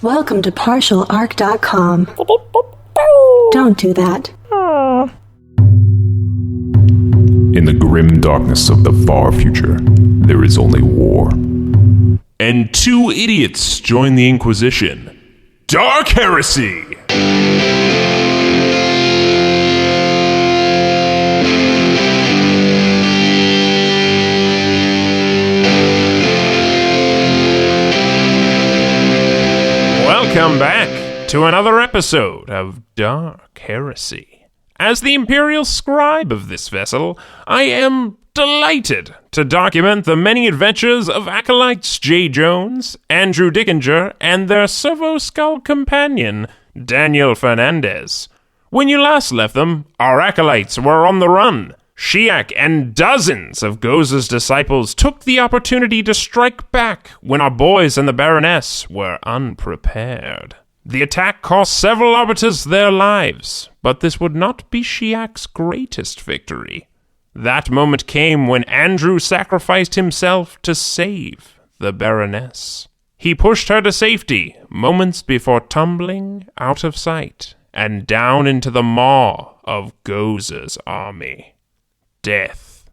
Welcome to partialarc.com. Don't do that. In the grim darkness of the far future, there is only war. And two idiots join the Inquisition. Dark Heresy! Welcome back to another episode of Dark Heresy. As the Imperial Scribe of this vessel, I am delighted to document the many adventures of acolytes J. Jones, Andrew Dickinger, and their Servo Skull companion, Daniel Fernandez. When you last left them, our acolytes were on the run. Shiak and dozens of Goza's disciples took the opportunity to strike back when our boys and the Baroness were unprepared. The attack cost several arbiters their lives, but this would not be Shiak's greatest victory. That moment came when Andrew sacrificed himself to save the Baroness. He pushed her to safety moments before tumbling out of sight and down into the maw of Goza's army. Death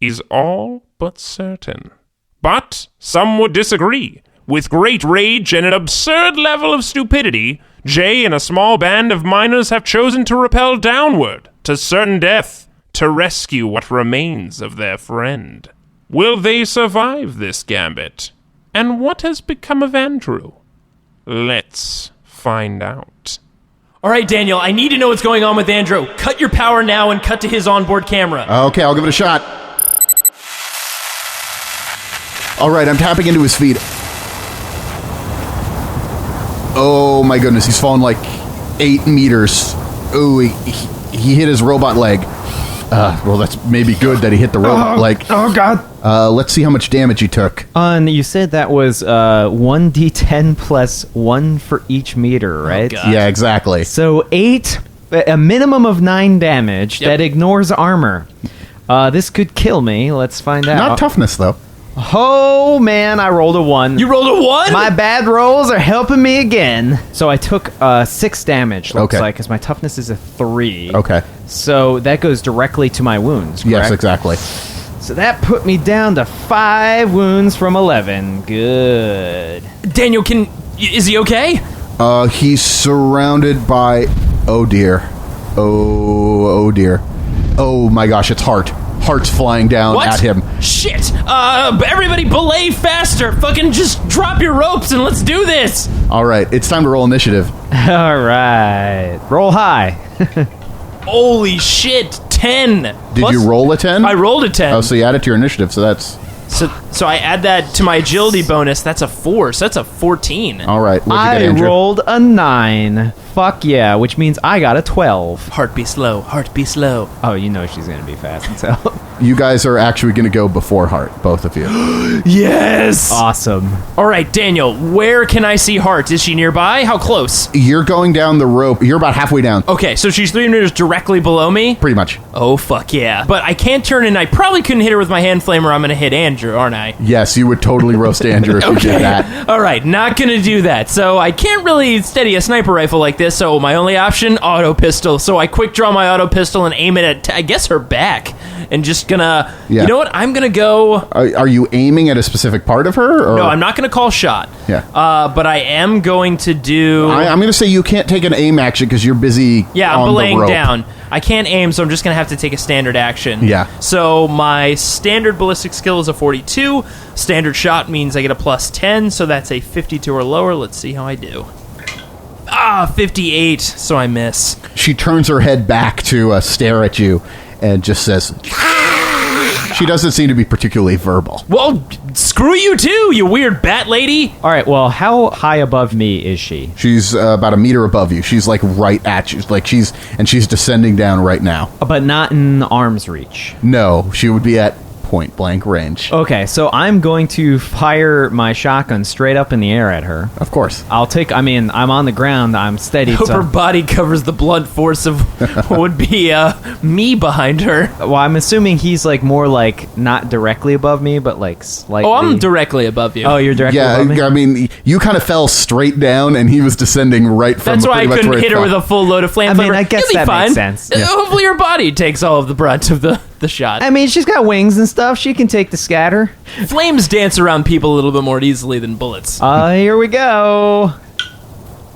is all but certain. But some would disagree. With great rage and an absurd level of stupidity, Jay and a small band of miners have chosen to rappel downward to certain death to rescue what remains of their friend. Will they survive this gambit? And what has become of Andrew? Let's find out. All right, Daniel, I need to know what's going on with Andrew. Cut your power now and cut to his onboard camera. Okay, I'll give it a shot. All right, I'm tapping into his feed. Oh my goodness, he's fallen like 8 meters. Oh, he hit his robot leg. Well, that's maybe good that he hit the robot leg. Oh, God. Let's see how much damage he took. You said that was 1d10 plus 1 for each meter, right? God. Yeah, exactly. So 8, a minimum of 9 damage that ignores armor. This could kill me. Let's find out. Not toughness, though. Oh, man, I rolled a 1. You rolled a 1? My bad rolls are helping me again. So I took 6 damage, looks like, because my toughness is a 3. Okay. So that goes directly to my wounds, correct? Yes, exactly. So that put me down to 5 wounds from 11. Good. Daniel, is he okay? He's surrounded by... Oh, dear. Oh, dear. Oh, my gosh, it's Hart. Hart's flying down at him. Shit! Everybody belay faster! Fucking just drop your ropes and let's do this! Alright, it's time to roll initiative. Alright. Roll high. Holy shit, 10! Did you roll a 10? I rolled a 10. Oh, so you add it to your initiative, so that's... So I add that to my agility bonus, that's a 4, so that's a 14. Alright, what'd you get, I Andrew? rolled a 9. Fuck yeah, which means I got a 12. Heart be slow, heart be slow. Oh, you know she's gonna be fast, so... You guys are actually going to go before Hart, both of you. Yes! Awesome. Alright, Daniel, where can I see Hart? Is she nearby? How close? You're going down the rope. You're about halfway down. Okay, so she's 3 meters directly below me? Pretty much. Oh, fuck yeah. But I can't turn and I probably couldn't hit her with my hand flame or I'm gonna hit Andrew, aren't I? Yes, you would totally roast Andrew if you did that. Alright, not gonna do that. So I can't really steady a sniper rifle like this, so my only option, auto pistol. So I quick draw my auto pistol and aim it at, I guess, her back. And just gonna... Yeah. You know what? I'm gonna go... Are you aiming at a specific part of her? Or? No, I'm not gonna call shot. Yeah. But I am going to do... I'm going to say you can't take an aim action because you're busy Yeah, I'm on belaying the rope. down. I can't aim, so I'm just going to have to take a standard action. Yeah. So my standard ballistic skill is a 42. Standard shot means I get a plus 10, so that's a 52 or lower. Let's see how I do. 58, so I miss. She turns her head back to stare at you and just says... She doesn't seem to be particularly verbal. Well, screw you too, you weird bat lady. All right, well, how high above me is she? She's about a meter above you. She's like right at you. Like she's descending down right now. But not in arm's reach. No, she would be at point blank range. Okay, so I'm going to fire my shotgun straight up in the air at her. Of course. I'm on the ground, I'm steady. Hope her body covers the blunt force of what would be me behind her. Well, I'm assuming he's like more like not directly above me, but like slightly. Oh, I'm directly above you. Oh, you're directly above me? Yeah, I mean, you kind of fell straight down, and he was descending right from That's why I pretty much couldn't where it hit her fell. with a full load of flame I mean, flavor. I guess You'll be that fine. makes sense. Yeah. Hopefully your body takes all of the brunt of the shot. I mean, she's got wings and stuff. She can take the scatter. Flames dance around people a little bit more easily than bullets. Here we go.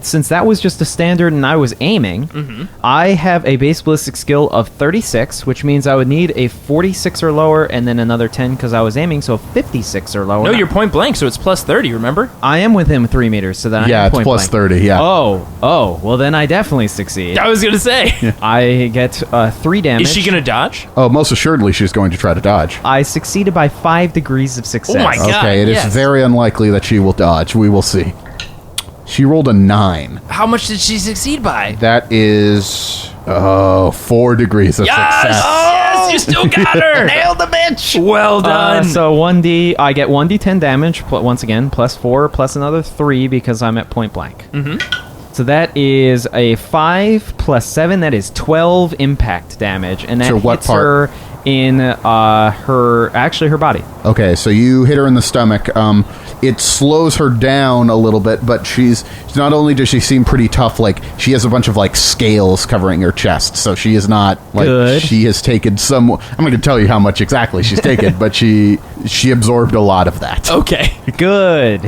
Since that was just a standard and I was aiming, I have a base ballistic skill of 36, which means I would need a 46 or lower and then another 10 because I was aiming, so 56 or lower. No, you're point blank, so it's plus 30, remember? I am with him 3 meters, so then I Yeah, am it's point plus blank. 30, yeah. Oh, well then I definitely succeed. I was going to say. I get 3 damage. Is she going to dodge? Oh, most assuredly she's going to try to dodge. I succeeded by 5 degrees of success. Oh my God. Okay, it is yes. very unlikely that she will dodge. We will see. She rolled a 9. How much did she succeed by? That is 4 degrees of success. Yes, you still got her. Nailed the bitch. Well done. So I get 1d10 damage, once again, plus 4, plus another 3 because I'm at point blank. Mm-hmm. So that is a 5 plus 7, that is 12 impact damage. And that So what hits part? her in her body. Okay, so you hit her in the stomach. It slows her down a little bit, but she's not only does she seem pretty tough, like she has a bunch of like scales covering her chest, so she is not like Good. she has taken some. I'm not going to tell you how much exactly she's taken, but she absorbed a lot of that. Okay. Good.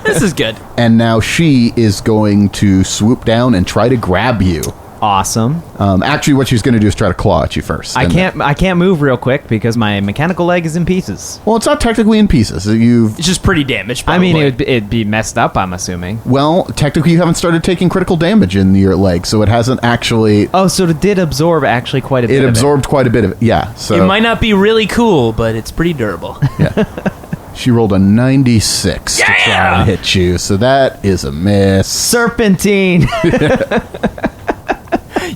This is good. And now she is going to swoop down and try to grab you. Awesome. Actually, what she's going to do is try to claw at you first. I And can't move real quick because my mechanical leg is in pieces. Well, it's not technically in pieces. It's just pretty damaged, probably. I mean, it'd be messed up, I'm assuming. Well, technically, you haven't started taking critical damage in your leg, so it hasn't actually. Oh, so it did absorb actually quite a bit. It absorbed quite a bit of it. Yeah. So It might not be really cool, but it's pretty durable. she rolled a 96 to try Yeah! and hit you, so that is a miss. Serpentine.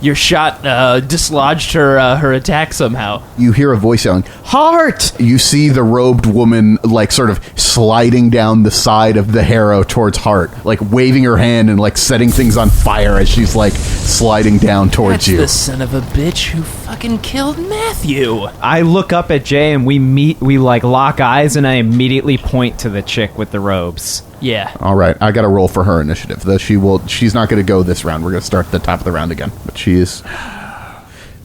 Your shot dislodged her attack somehow. You hear a voice yelling, "Heart!" You see the robed woman, like, sort of sliding down the side of the harrow towards Heart, like, waving her hand and, like, setting things on fire as she's, like, sliding down towards That's you. the son of a bitch who fucking killed Matthew. I look up at Jay and we like lock eyes and I immediately point to the chick with the robes. Yeah. All right, I got to roll for her initiative. Though she's not going to go this round. We're going to start at the top of the round again. But she is.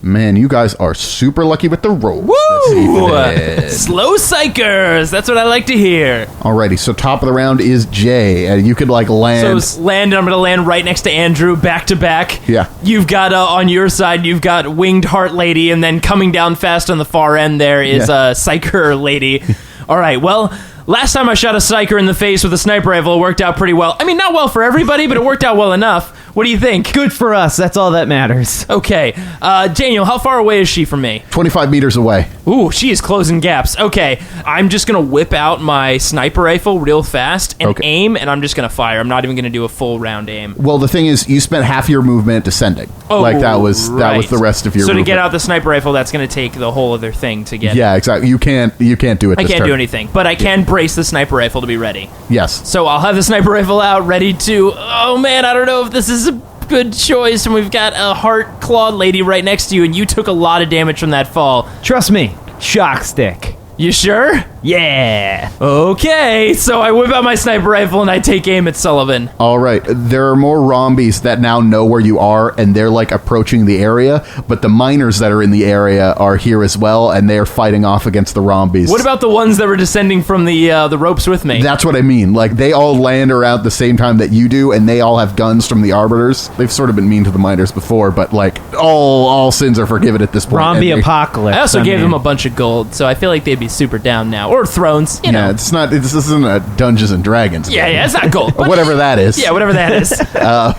Man, you guys are super lucky with the rolls. Woo! Slow psychers. That's what I like to hear. Alrighty, so top of the round is Jay, and you could like land. So I'm going to land right next to Andrew, back to back. Yeah. You've got on your side, you've got Winged Heart Lady, and then coming down fast on the far end there is Psyker Lady. All right, well, last time I shot a Psyker in the face with a sniper rifle, it worked out pretty well. I mean, not well for everybody, but it worked out well enough. What do you think? Good for us. That's all that matters. Okay. Daniel, how far away is she from me? 25 meters away. Ooh, she is closing gaps. Okay, I'm just going to whip out my sniper rifle real fast and aim, and I'm just going to fire. I'm not even going to do a full round aim. Well, the thing is, you spent half your movement descending. Oh, like that was the rest of your So movement. to get out the sniper rifle, that's going to take the whole other thing to get. Yeah, exactly. You can't do it I this can't turn. do anything, but I can brace the sniper rifle to be ready. Yes. So I'll have the sniper rifle out, ready to... Oh, man, I don't know if this is a good choice, and we've got a heart clawed lady right next to you, and you took a lot of damage from that fall. Trust me. Shock stick. You sure? Yeah. Okay, so I whip out my sniper rifle and I take aim at Sullivan. All right. There are more Rombies that now know where you are, and they're like approaching the area. But the miners that are in the area are here as well, and they are fighting off against the Rombies. What about the ones that were descending from the ropes with me? That's what I mean. Like, they all land around the same time that you do, and they all have guns from the Arbiters. They've sort of been mean to the miners before, but, like, all sins are forgiven at this point. Zombie And they- apocalypse. I also gave them a bunch of gold, so I feel like they'd be super down now. Or thrones, you know. Yeah, it's not. This isn't a Dungeons and Dragons. Yeah, it's not gold. but- Whatever that is. Yeah, whatever that is.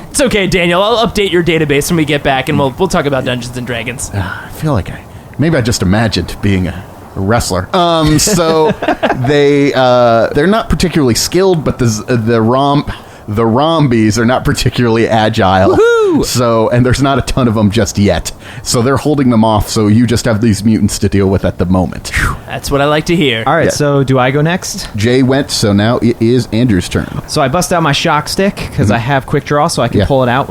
It's okay, Daniel. I'll update your database when we get back, and we'll talk about Dungeons and Dragons. I feel like maybe I just imagined being a wrestler. So they're not particularly skilled, but the romp. The Rombies are not particularly agile. Woohoo! So, and there's not a ton of them just yet. So they're holding them off, so you just have these mutants to deal with at the moment. That's what I like to hear. All right, Yeah. so do I go next? Jay went, so now it is Andrew's turn. So I bust out my shock stick because I have quick draw, so I can Yeah. pull it out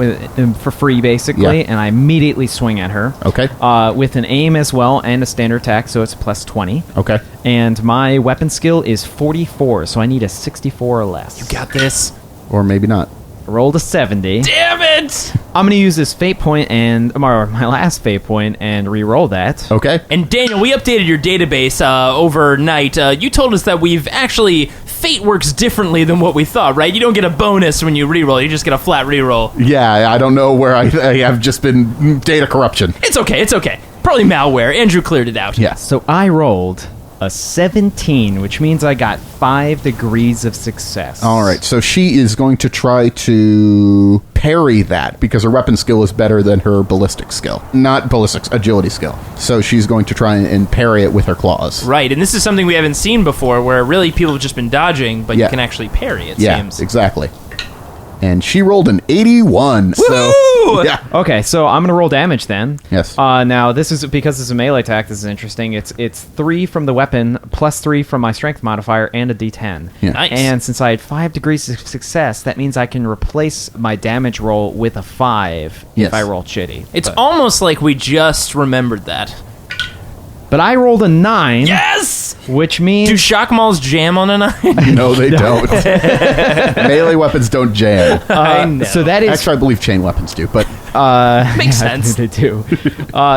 for free, basically, Yeah. and I immediately swing at her. Okay. With an aim as well and a standard attack, so it's plus 20. Okay. And my weapon skill is 44, so I need a 64 or less. Got this. Or maybe not. Rolled a 70. Damn it! I'm going to use this fate point and or my last fate point and re-roll that. Okay. And Daniel, we updated your database overnight. You told us that we've actually... Fate works differently than what we thought, right? You don't get a bonus when you reroll. You just get a flat reroll. Yeah, I don't know where I have just been data corruption. It's okay. It's okay. Probably malware. Andrew cleared it out. Yeah. So I rolled a 17, which means I got 5 degrees of success. All right, so she is going to try to parry that because her weapon skill is better than her ballistic skill. Not ballistics, agility skill. So she's going to try and parry it with her claws. Right, and this is something we haven't seen before, where really people have just been dodging, but Yeah. you can actually parry, it Yeah, seems. exactly. And she rolled an 81. So, Woo! yeah. Okay, so I'm going to roll damage then. Yes. Now, this is because it's a melee attack. This is interesting. It's 3 from the weapon, plus 3 from my strength modifier, and a d10. Yeah. Nice. And since I had 5 degrees of success, that means I can replace my damage roll with a 5 Yes. if I roll shitty. It's but, almost like we just remembered that. but I rolled a 9, Yes! which means... Do shock malls jam on a 9? No, they don't. Melee weapons don't jam. I know. So that is... Actually, I believe chain weapons do, but Makes sense. They do.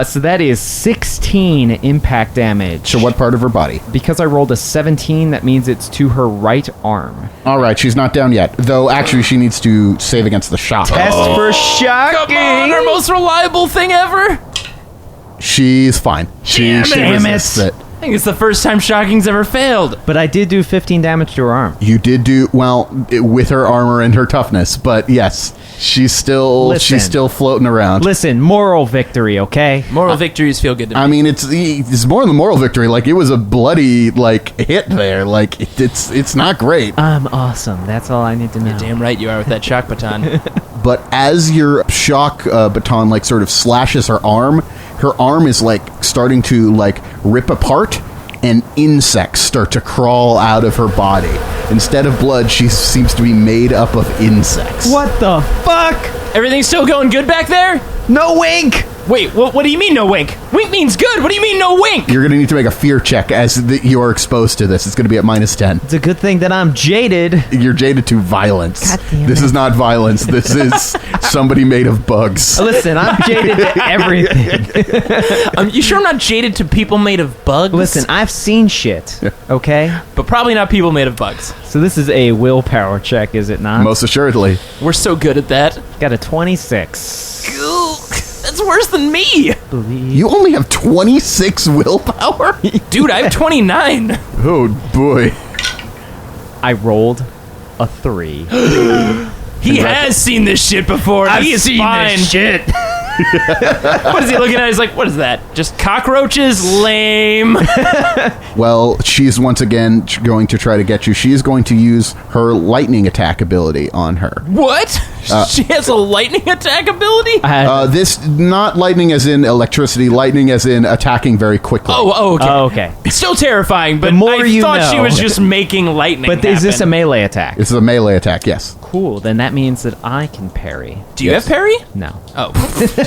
So that is 16 impact damage. to what part of her body? Because I rolled a 17, that means it's to her right arm. All right, she's not down yet. Though, actually, she needs to save against the shock. Test for shocking. Come on, our most reliable thing ever! She's fine. She Damn it. resists it. I think it's the first time shocking's ever failed. But I did do 15 damage to her arm. You did do well with her armor and her toughness, but yes, she's still floating around. Listen, moral victory, okay? Moral victories feel good to me. I mean, it's more than moral victory. Like, it was a bloody hit there. Like, it's not great. I'm awesome. That's all I need to know. Damn right you are with that shock baton. But as your shock baton sort of slashes her arm is starting to rip apart, and insects start to crawl out of her body. Instead of blood, she seems to be made up of insects. What the fuck? Everything's still going good back there? No wink! Wait, what do you mean no wink? Wink means good. What do you mean no wink? You're going to need to make a fear check as you are exposed to this. It's going to be at -10. It's a good thing that I'm jaded. You're jaded to violence. God damn This it. is not violence. This is somebody made of bugs. Listen, I'm jaded to everything. You sure I'm not jaded to people made of bugs? Listen, I've seen shit, okay? but probably not people made of bugs. So this is a willpower check, is it not? Most assuredly. We're so good at that. Got a 26. That's worse than me. You only have 26 willpower? Dude, I have 29. Oh, boy. I rolled a 3. He has seen this shit before. He is fine. shit. What is he looking at? He's like, what is that? Just cockroaches? Lame. Well, she's once again going to try to get you. She is going to use her lightning attack ability on her. What? She has a lightning attack ability? This, not lightning as in electricity, lightning as in attacking very quickly. Oh, okay. Oh, okay. It's still terrifying, but The more I you thought she know. was just making lightning But is this a happen. melee attack? This is a melee attack, yes. Cool, then that means that I can parry. Do you have parry? No. Oh.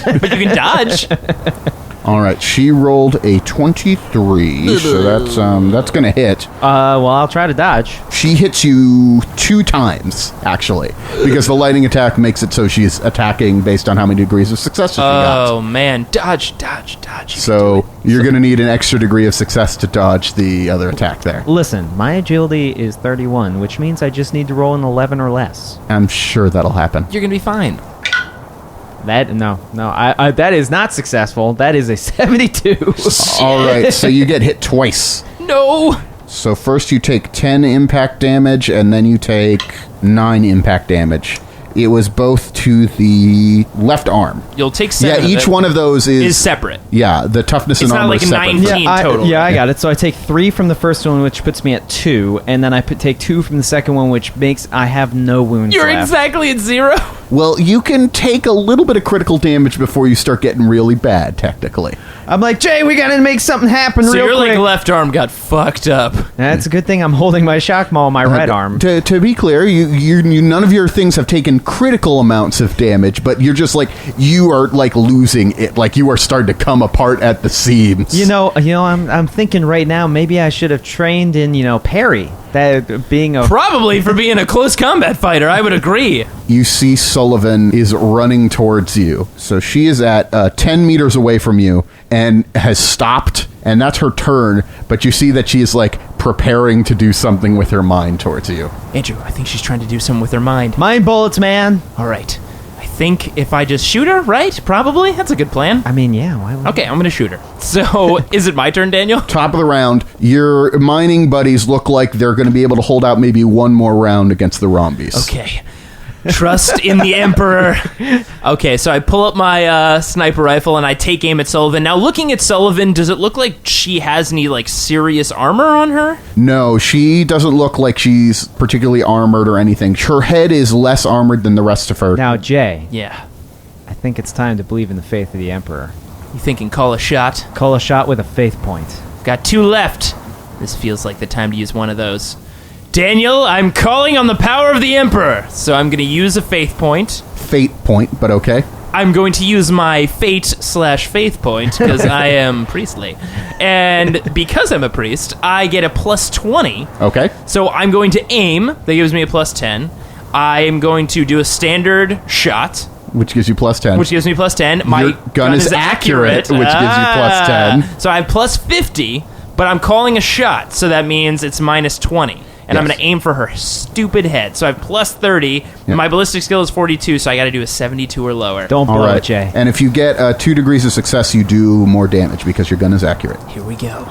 But you can dodge. All right, she rolled a 23, so that's going to hit. Well, I'll try to dodge. She hits you 2 times, actually, because the lightning attack makes it so she's attacking based on how many degrees of success she got. Oh, man. Dodge. So you're going to need an extra degree of success to dodge the other attack there. Listen, my agility is 31, which means I just need to roll an 11 or less. I'm sure that'll happen. You're going to be fine. I that is not successful. That is a 72. All right, so you get hit twice. No. So first you take 10 impact damage, and then you take 9 impact damage. It was both to the left arm. You'll take 7 Yeah, of each it. one of those is separate. Yeah, the toughness It's and not armor like is a separate. 19 total. I got it. So I take 3 from the first one, which puts me at 2, and then I take 2 from the second one, which makes I have no wounds You're left. exactly at 0. Well, you can take a little bit of critical damage before you start getting really bad, technically. I'm like, Jay, we gotta make something happen So real your quick. like left arm got fucked up. That's a good thing I'm holding my shock maul on my right arm. To be clear, you none of your things have taken critical amounts of damage, but you're just like, you are like losing it. Like you are starting to come apart at the seams. You know, I'm thinking right now maybe I should have trained in, parry. That being a Probably for being a close combat fighter, I would agree. You see Sullivan is running towards you. So she is at 10 meters away from you and has stopped, and that's her turn, but you see that she is like preparing to do something with her mind towards you. Andrew, I think she's trying to do something with her mind. mind bullets, man. All right. I think if I just shoot her, right? Probably. That's a good plan. I mean, yeah. Why would Okay, I'm going to shoot her. So, is it my turn, Daniel? Top of the round, your mining buddies look like they're going to be able to hold out maybe one more round against the Rombies. Okay. Trust in the Emperor. Okay, so I pull up my sniper rifle and I take aim at Sullivan. Now, looking at Sullivan, does it look like she has any, like, serious armor on her? No, she doesn't look like she's particularly armored or anything. Her head is less armored than the rest of her. Now, Jay, Yeah. I think it's time to believe in the faith of the Emperor. You thinking call a shot? Call a shot with a faith point. Got 2 left. This feels like the time to use one of those. Daniel, I'm calling on the power of the Emperor, so I'm going to use a faith point. Fate point, but okay. I'm going to use my fate/faith point because I am priestly. And because I'm a priest, I get a plus 20. Okay. So I'm going to aim. That gives me a plus 10. I am going to do a standard shot, Which gives you plus 10. which gives me plus 10. My Your gun is accurate, which gives you plus 10. So I have plus 50, but I'm calling a shot, so that means it's minus 20. And I'm Yes. going to aim for her stupid head. So I have plus 30. Yep. My ballistic skill is 42, so I got to do a 72 or lower. Don't All blow right. it, Jay. And if you get 2 degrees of success, you do more damage because your gun is accurate. Here we go.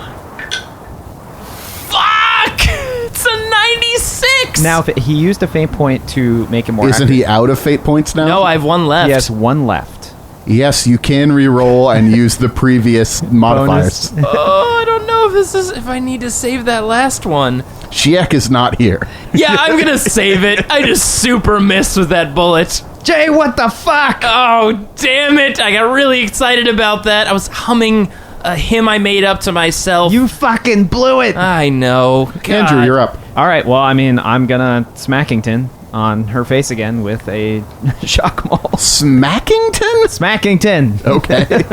Fuck! It's a 96! Now, if he used a faith point to make it more Isn't he out of fate points now? No, I have 1 left. He has 1 left. Yes, you can re-roll and use the previous modifiers. Oh, I don't know if I need to save that last one. Shiek is not here. Yeah, I'm gonna save it. I just super missed with that bullet. Jay, what the fuck? Oh, damn it. I got really excited about that. I was humming a hymn I made up to myself. You fucking blew it. I know. God. Andrew, you're up. All right, well, I mean, I'm gonna Smackington on her face again with a shock maul. Smackington? Smackington. Okay.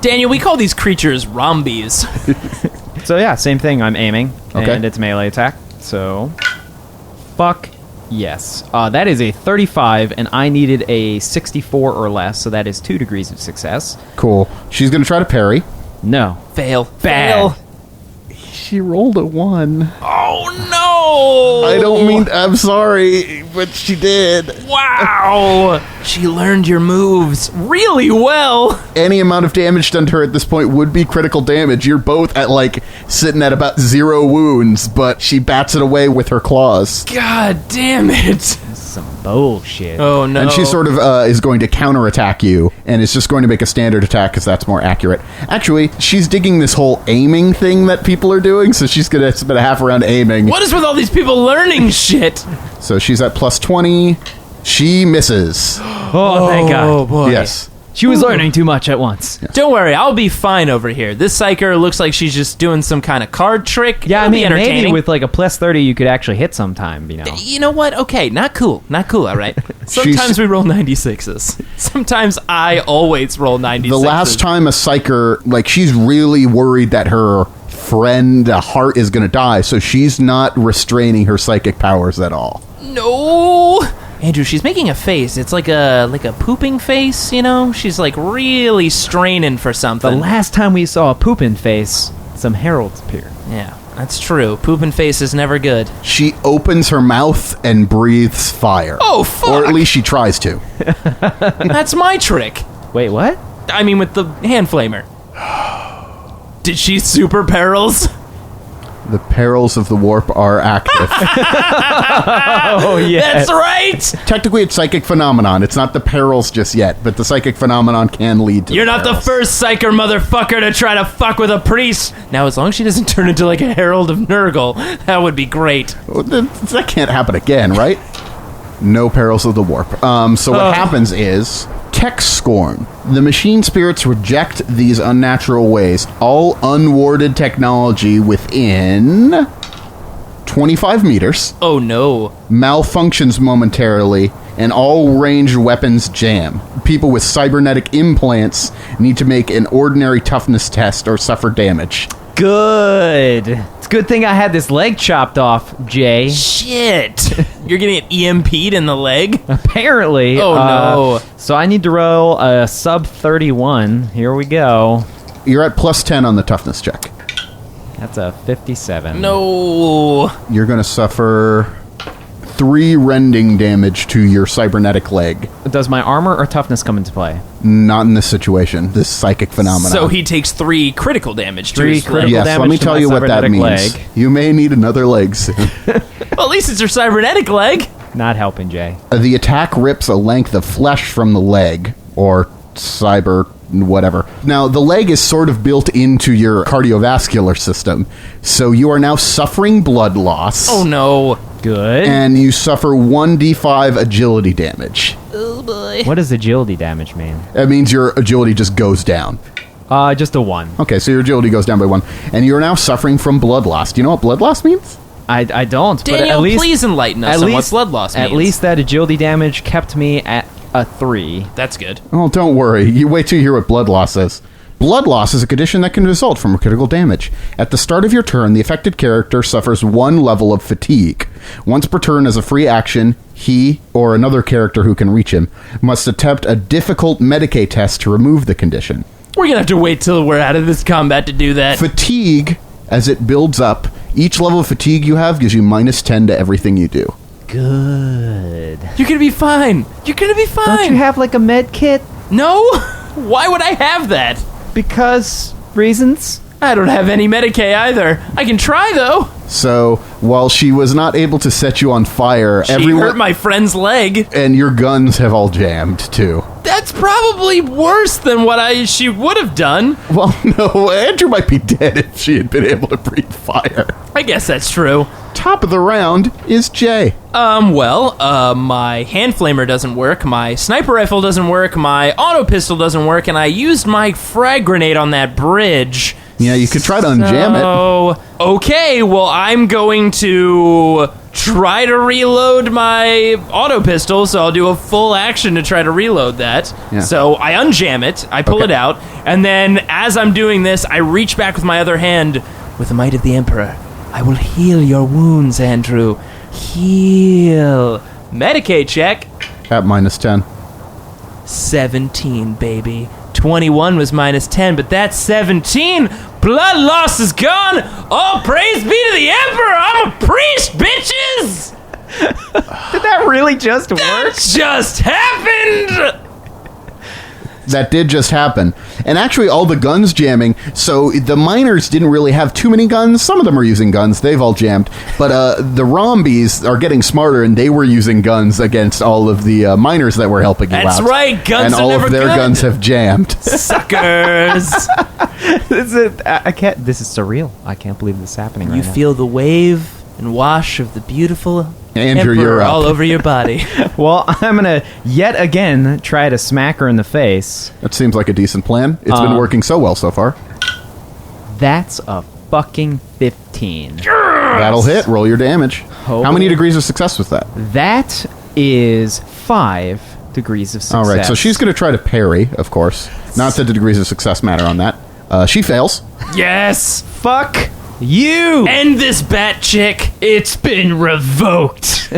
Daniel, we call these creatures rombies. So yeah, same thing. I'm aiming, Okay. and it's melee attack. So, fuck yes. That is a 35, and I needed a 64 or less, so that is 2 degrees of success. Cool. She's going to try to parry. No. Fail. Bad. Fail. She rolled a 1. Oh, no. I don't mean... I'm sorry, but she did. Wow. She learned your moves really well. Any amount of damage done to her at this point would be critical damage. You're both at, like, sitting at about 0 wounds, but she bats it away with her claws. God damn it. Some bullshit. Oh, no. And she sort of is going to counterattack you, and is just going to make a standard attack because that's more accurate. Actually, she's digging this whole aiming thing that people are doing, so she's going to spend a half round aiming. What is with all these people learning shit? So she's at plus 20. She misses. Oh, thank God. Oh, boy. Yes. She was learning too much at once. Don't worry, I'll be fine over here. This psyker looks like she's just doing some kind of card trick. Yeah, I It'll be mean, maybe entertaining. with like a plus 30, you could actually hit sometime, You know what? Okay, not cool. Not cool, all right? Sometimes we roll 96s. Sometimes I always roll 96s. The last time a psyker, like, she's really worried that her friend, Heart, is going to die, so she's not restraining her psychic powers at all. No! Andrew, she's making a face. It's like a pooping face, you know? She's like really straining for The something. last time we saw a pooping face, some heralds appeared. Yeah, that's true. Pooping face is never good. She opens her mouth and breathes fire. Oh, fuck! Or at least she tries to. That's my trick. Wait, what? I mean, with the hand flamer. Did she super perils? The perils of the warp are active. Oh, yeah. That's right! Technically, it's psychic phenomenon. It's not the perils just yet, but the psychic phenomenon can lead to You're not the perils. first psyker motherfucker to try to fuck with a priest. Now, as long as she doesn't turn into like a herald of Nurgle, that would be great. Well, that can't happen again, right? No perils of the warp. So what happens is, tech scorn. The machine spirits reject these unnatural ways. All unwarded technology within 25 meters Oh no. malfunctions momentarily, and all ranged weapons jam. People with cybernetic implants need to make an ordinary toughness test or suffer damage. Good. It's a good thing I had this leg chopped off, Jay. Shit. You're getting it EMP'd in the leg? Apparently. Oh, no. So I need to roll a sub 31. Here we go. You're at plus 10 on the toughness check. That's a 57. No. You're going to suffer 3 rending damage to your cybernetic leg. Does my armor or toughness come into play? Not in this situation, this psychic phenomenon. So he takes 3 critical damage to 3 his leg. critical Yes, damage let me to tell my you what that cybernetic means. leg. You may need another leg soon. Well, at least it's your cybernetic leg. Not helping, Jay. The attack rips a length of flesh from the leg, or cyber whatever. Now, the leg is sort of built into your cardiovascular system, so you are now suffering blood loss. Oh no. Good. And you suffer 1d5 agility damage. Oh boy. What does agility damage mean? That means your agility just goes down. Just a 1. Okay, so your agility goes down by 1. And you're now suffering from blood loss. Do you know what blood loss means? I don't. Daniel, but at least, please enlighten us on what blood loss means. At least that agility damage kept me at a 3. That's good. Oh, don't worry. You wait till you hear what blood loss is. Blood loss is a condition that can result from critical damage. At the start of your turn, the affected character suffers 1 level of fatigue. Once per turn as a free action, he, or another character who can reach him, must attempt a difficult Medicae test to remove the condition. We're gonna have to wait till we're out of this combat to do that. Fatigue, as it builds up, each level of fatigue you have gives you minus 10 to everything you do. Good. You're gonna be fine. You're gonna be fine. Don't you have like a med kit? No? Why would I have that? Because reasons? I don't have any Medicae either. I can try though. So, while she was not able to set you on fire, She hurt my friend's leg. and your guns have all jammed, too. That's probably worse than what she would have done. Well, no, Andrew might be dead if she had been able to breathe fire. I guess that's true. Top of the round is Jay. My hand flamer doesn't work, my sniper rifle doesn't work, my auto pistol doesn't work, and I used my frag grenade on that bridge. Yeah, you could try to unjam it. Oh, okay, well, I'm going to try to reload my auto pistol, so I'll do a full action to try to reload that. Yeah. So I unjam it, I pull Okay. it out, and then as I'm doing this, I reach back with my other hand. With the might of the Emperor, I will heal your wounds, Andrew. Heal. Medicae check. At minus 10. 17, baby. 21 was minus 10, but that's 17. Blood loss is gone. All praise be to the Emperor. I'm a priest, bitches. Did that really just work? That just happened. That did just happen. And actually, all the guns jamming, so the miners didn't really have too many guns. Some of them are using guns. They've all jammed. But the Rombies are getting smarter, and they were using guns against all of the miners that were helping you out. That's right. Guns And are all never of their good. guns have jammed. Suckers. I can't. This is surreal. I can't believe this is happening right You now. feel the wave and wash of the beautiful Andrew, Emperor you're up. all over your body. Well, I'm gonna yet again try to smack her in the face. That seems like a decent plan. It's been working so well so far. That's a fucking 15. That'll hit. Roll your damage. Oh. How many degrees of success was that? That is 5 degrees of success. All right, so she's going to try to parry, of course. Not that the degrees of success matter on that. She fails. Yes. Fuck you. End this bat chick. It's been revoked.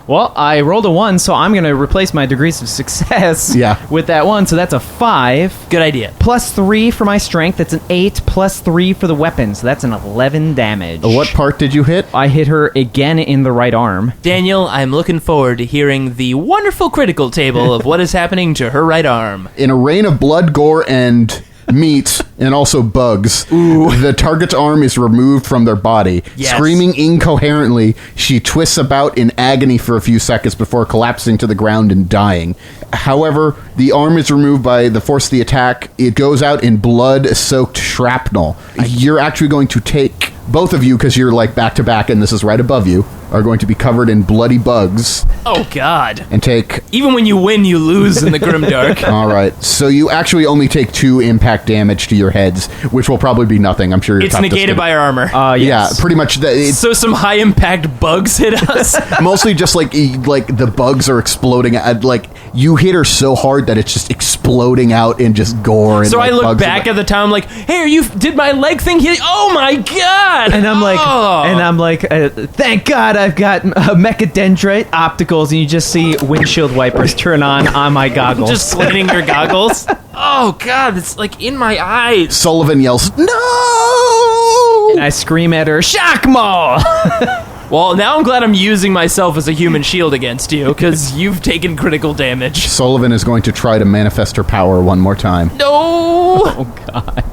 Well, I rolled a 1, so I'm gonna replace my degrees of success. Yeah. With that 1, so that's a 5. Good idea. Plus 3 for my strength. That's an 8. Plus 3 for the weapon, so that's an 11 damage. What part did you hit? I hit her again in the right arm. Daniel, I'm looking forward to hearing the wonderful critical table of what is happening to her right arm. In a rain of blood, gore, and meat, and also bugs. The target's arm is removed from their body. Yes. Screaming incoherently, she twists about in agony for a few seconds before collapsing to the ground and dying. However, the arm is removed by the force of the attack. It goes out in blood-soaked shrapnel. You're actually going to take... Both of you, because you're like back to back and this is right above you, are going to be covered in bloody bugs. Oh, God. And take... Even when you win, you lose in the Grimdark. All right. So you actually only take 2 impact damage to your heads, which will probably be nothing. I'm sure It's negated by our armor. Yes. Yeah, pretty much. So some high-impact bugs hit us? Mostly just like the bugs are exploding. Like, you hit her so hard that it's just exploding out in just gore. And, so like, I look bugs back at the time like, hey, did my leg thing hit? Oh, my God! And I'm like, thank God I've got mechadendrite opticals, and you just see windshield wipers turn on my goggles. Just cleaning your goggles? Oh, God, it's like in my eyes. Sullivan yells, "No!" And I scream at her, "Shock Maul!" Well, now I'm glad I'm using myself as a human shield against you, because you've taken critical damage. Sullivan is going to try to manifest her power one more time. No! Oh, God.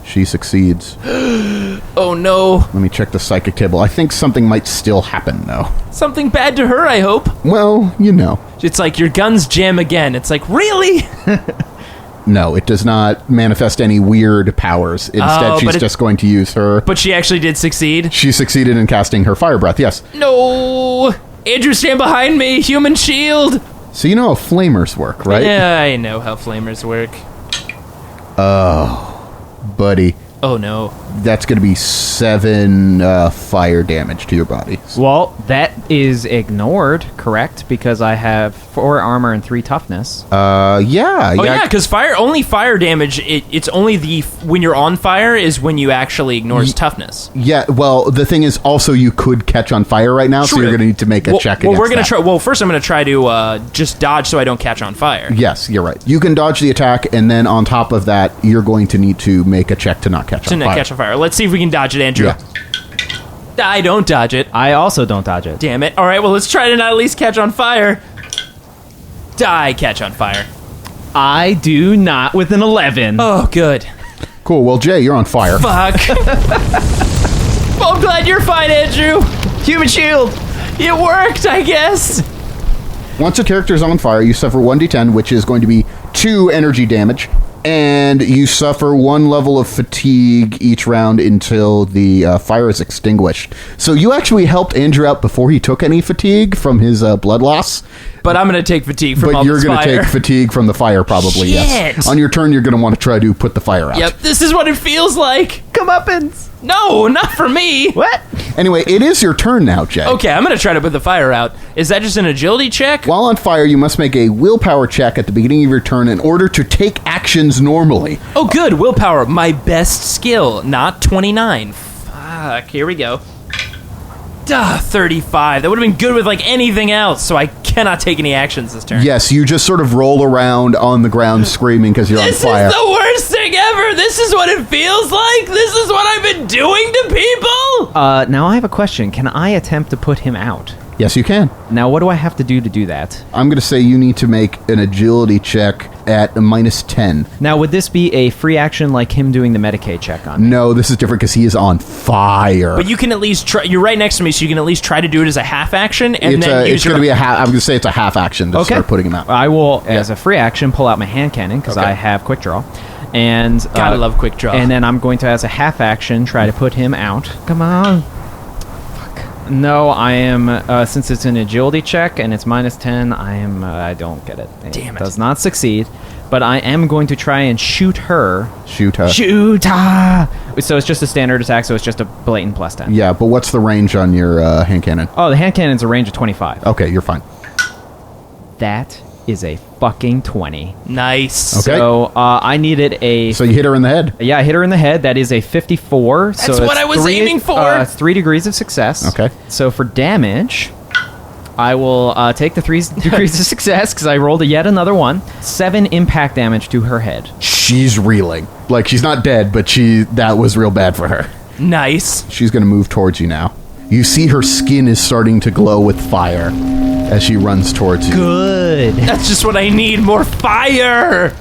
She succeeds. Oh, no. Let me check the psychic table. I think something might still happen, though. Something bad to her, I hope. Well, you know. It's like your guns jam again. It's like, really? No, it does not manifest any weird powers. Instead, she's just going to use her... But she actually did succeed? She succeeded in casting her fire breath, yes. No! Andrew, stand behind me! Human shield! So you know how flamers work, right? Yeah, I know how flamers work. Oh, buddy. Oh, no. That's going to be 7 fire damage to your body. Well, that is ignored, correct? Because I have 4 armor and 3 toughness. Yeah. Oh, yeah, because only fire damage, it's only when you're on fire is when you actually ignores toughness. Yeah, well, the thing is, also, you could catch on fire right now, so you're going to need to make a check against we're gonna that. try. Well, first I'm going to try to just dodge so I don't catch on fire. Yes, you're right. You can dodge the attack, and then on top of that, you're going to need to make a check to not catch on fire. Catch on fire. Let's see if we can dodge it, Andrew. Yeah. I don't dodge it. I also don't dodge it. Damn it. All right, well, let's try to not at least catch on fire. Die, catch on fire. I do not with an 11. Oh, good. Cool, well, Jay, you're on fire. Fuck. Well, I'm glad you're fine, Andrew. Human shield! It worked, I guess. Once a character is on fire, you suffer 1d10, which is going to be 2 energy damage, and you suffer 1 level of fatigue each round until the fire is extinguished. So you actually helped Andrew out before he took any fatigue from his blood loss. But I'm going to take fatigue from all But you're this going to fire. take fatigue from the fire, probably, yes. Shit. On your turn, you're going to want to try to put the fire out. Yep, this is what it feels like. Comeuppance! No, not for me. What? Anyway, it is your turn now, Jay. Okay, I'm going to try to put the fire out. Is that just an agility check? While on fire, you must make a willpower check at the beginning of your turn in order to take actions normally. Oh, good. Willpower. My best skill. Not 29. Fuck. Here we go. 35. That would have been good with, like, anything else, so I cannot take any actions this turn. Yes, you just sort of roll around on the ground screaming because you're on fire. This is the worst thing ever. This is what it feels like. This is what I've been doing to people. Now I have a question. Can I attempt to put him out? Yes, you can. Now, what do I have to do that? I'm going to say you need to make an agility check at a -10. Now, would this be a free action like him doing the Medicaid check on me? No, this is different because he is on fire. But you can at least try. You're right next to me, so you can at least try to do it as a half action, and then use it's going to be a half. I'm going to say it's a half action to start putting him out. I will, as a free action, pull out my hand cannon because I have quick draw. And Gotta love quick draw. And then I'm going to, as a half action, try to put him out. Come on. No, I am, since it's an agility check and it's -10, I don't get it. Damn it. Does not succeed. But I am going to try and shoot her. Shoot her. Shoot her! So it's just a standard attack, so it's just a blatant +10. Yeah, but what's the range on your hand cannon? Oh, the hand cannon's a range of 25. Okay, you're fine. That is a fucking 20. Nice. Okay. So I needed a... So you hit her in the head. Yeah, I hit her in the head. That is a 54. That's what I was aiming for. It's 3 degrees of success. Okay. So for damage, I will take the 3 degrees of success because I rolled yet another one. 7 impact damage to her head. She's reeling. Like, she's not dead, but that was real bad for her. Nice. She's going to move towards you now. You see her skin is starting to glow with fire as she runs towards you. Good. That's just what I need. More fire.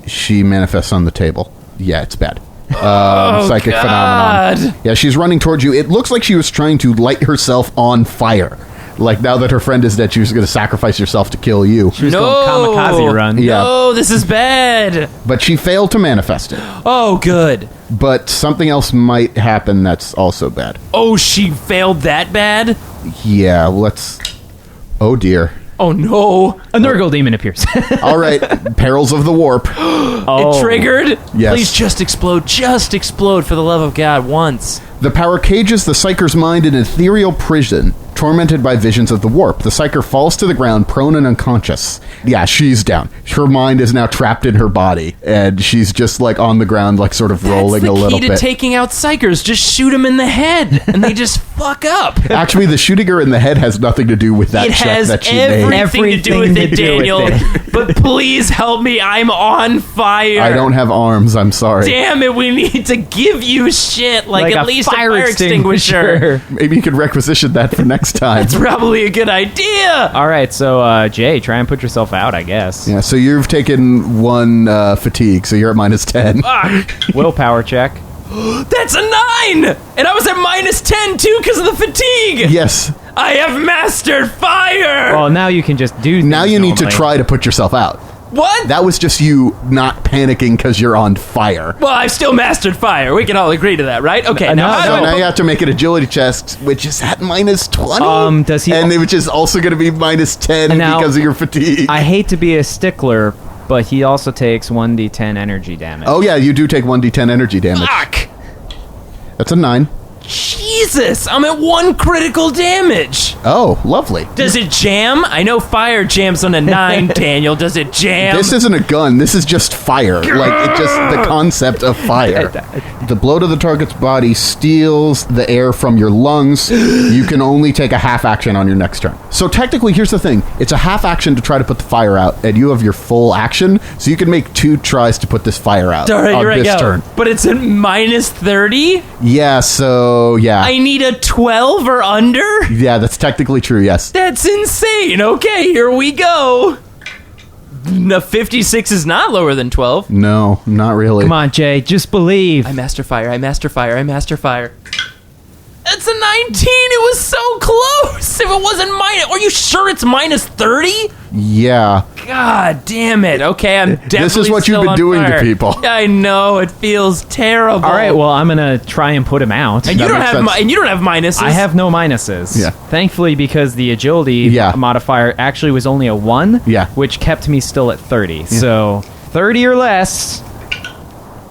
She manifests on the table. Yeah, it's bad. Psychic phenomenon. Yeah, she's running towards you. It looks like she was trying to light herself on fire. Like, now that her friend is dead, she was going to sacrifice herself to kill you. She was going kamikaze run. Yeah. No, this is bad. But she failed to manifest it. Oh, good. But something else might happen that's also bad. Oh, she failed that bad? Yeah, let's... Oh, dear. Oh, no. A Nurgle demon appears. All right, perils of the warp. It triggered? Yes. Please just explode. Just explode, for the love of God, once. The power cages the Psyker's mind in an ethereal prison, tormented by visions of the warp. The Psyker falls to the ground, prone and unconscious. Yeah, she's down. Her mind is now trapped in her body, and she's just, like, on the ground, like, sort of rolling a little That's the key to bit. taking out Psykers. Just shoot them in the head, and they just fuck up. Actually, the shooting her in the head has nothing to do with that It check has that she made. everything to do with it, Daniel. But please help me. I'm on fire. I don't have arms, I'm sorry. Damn it, we need to give you shit. Like a at least a fire extinguisher. Maybe you could requisition that for next time. It's probably a good idea. All right, so Jay, try and put yourself out, I guess. Yeah, so you've taken 1 fatigue, so you're at minus 10. Fuck. Willpower check. That's a 9! And I was at minus 10 too because of the fatigue! Yes. I have mastered fire! Well, now you can just do Now things you need to normally. try to put yourself out. What? That was just you not panicking because you're on fire. Well, I've still mastered fire. We can all agree to that, right? Okay, No, how do So I now put- you have to make an agility test, which is at minus 20. Does he- And which is also going to be minus 10 Now, because of your fatigue. I hate to be a stickler, but he also takes 1d10 energy damage. Oh, yeah, you do take 1d10 energy damage. Fuck! That's a 9. Jesus! I'm at 1 critical damage! Oh, lovely. Does it jam? I know fire jams on a 9, Daniel. Does it jam? This isn't a gun. This is just fire. Like, it just the concept of fire. The blow to the target's body steals the air from your lungs. You can only take a half action on your next turn. So technically, here's the thing. It's a half action to try to put the fire out, and you have your full action, so you can make 2 tries to put this fire out All right, on you're right, this go. turn. But it's at minus 30? Yeah, so, yeah. I need a 12 or under? Yeah, that's technically true, yes. That's insane. Okay, here we go. No, 56 is not lower than 12. No, not really. Come on, Jay, just believe. I master fire. I master fire. I master fire. That's a 19. It was so close. If it wasn't minus, are you sure it's minus 30? Yeah. God damn it. Okay, I'm definitely This is what you've still been on doing to fire. people. I know it feels terrible. All right, well, I'm gonna try and put him out. and you that don't makes have sense. and you don't have minuses. I have no minuses. Yeah. Thankfully, because the agility Yeah. modifier actually was only a 1, Yeah. which kept me still at 30. So 30 or less.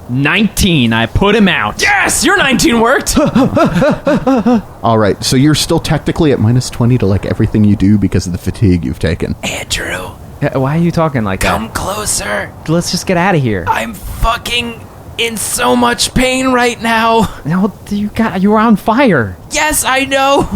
19. I put him out. Yes, your 19 worked. All right, so you're still technically at minus 20 to, like, everything you do because of the fatigue you've taken. Andrew, Why are you talking like come closer. that? Let's just get out of here. I'm fucking in so much pain right now. No, you were on fire. Yes, I know.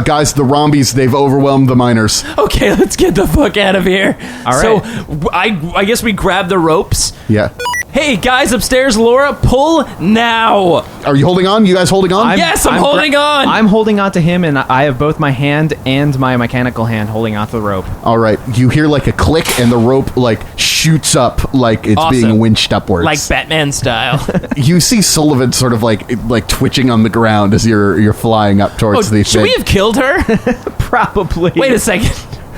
Guys, the Rombies, they've overwhelmed the miners. Okay, let's get the fuck out of here. All right. So, I guess we grab the ropes. Yeah. Hey, guys upstairs, Laura, pull now. Are you holding on? You guys holding on? Yes, I'm holding on. I'm holding on to him, and I have both my hand and my mechanical hand holding onto the rope. All right. You hear, like, a click, and the rope, like, shoots up like it's Awesome. being winched upwards. Like Batman style. You see Sullivan sort of, like twitching on the ground as you're flying up towards the Should we have killed her? Probably. Wait a second.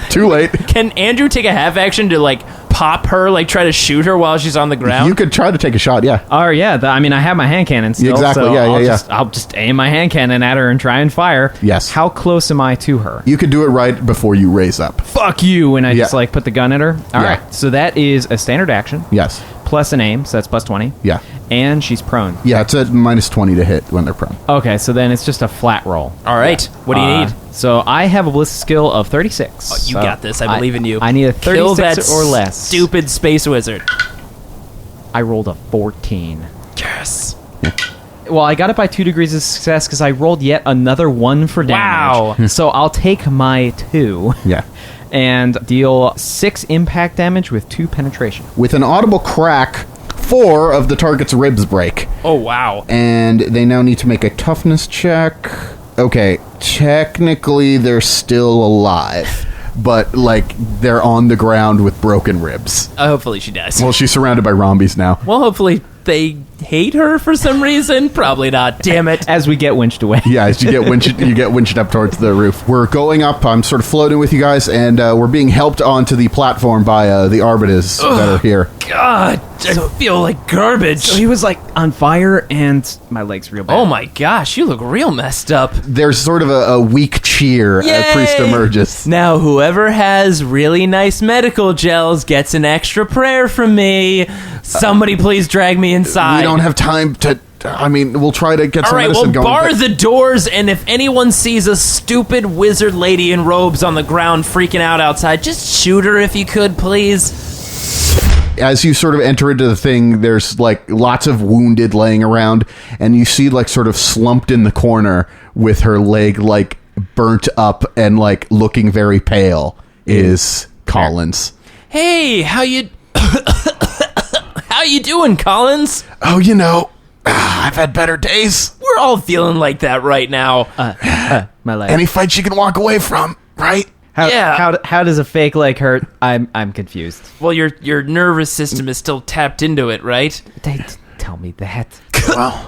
Too late. Can Andrew take a half action to, like, pop her, like, try to shoot her while she's on the ground? You could try to take a shot, yeah. Oh, yeah. I mean, I have my hand cannon still. Exactly, so yeah. I'll just aim my hand cannon at her and try and fire. Yes. How close am I to her? You could do it right before you raise up. Fuck you, and I just, Yeah. like, put the gun at her. All Yeah. right. So that is a standard action. Yes. Plus an aim, so that's plus 20. Yeah. And she's prone. Yeah, it's at minus 20 to hit when they're prone. Okay, so then it's just a flat roll. All right. What do you need? So I have a ballistic skill of 36. Oh, you So got this. I believe in you. I need a Kill 36 that or less. stupid space wizard. I rolled a 14. Yes. Well, I got it by 2 degrees of success because I rolled yet another 1 for damage. Wow. So I'll take my 2 Yeah. and deal 6 impact damage with 2 penetration. With an audible crack, 4 of the target's ribs break. Oh, wow. And they now need to make a toughness check. Okay, technically they're still alive. but like they're on the ground with broken ribs. Hopefully she does. Well, she's surrounded by zombies now. Well, hopefully they hate her for some reason. Probably not. Damn it. As we get winched away. Yeah, as you get winched up towards the roof. We're going up. I'm sort of floating with you guys, and we're being helped onto the platform by the Arbites that are here. God, I feel like garbage. So he was like on fire, and my leg's real bad. Oh my gosh, you look real messed up. There's sort of a weak cheer as Priest emerges. Now, whoever has really nice medical gels gets an extra prayer from me. Somebody please drag me inside. We don't have time to... I mean, we'll try to get some medicine going. Bar the doors, and if anyone sees a stupid wizard lady in robes on the ground freaking out outside, just shoot her if you could, please. As you sort of enter into the thing, there's like lots of wounded laying around, and you see like sort of slumped in the corner with her leg like burnt up and like looking very pale is Collins. Hey, how you doing, Collins? Oh, I've had better days. We're all feeling like that right now. My leg. Any fight you can walk away from, right? How does a fake leg hurt? I'm confused. Well, your nervous system is still tapped into it, right? They tell me that. Well,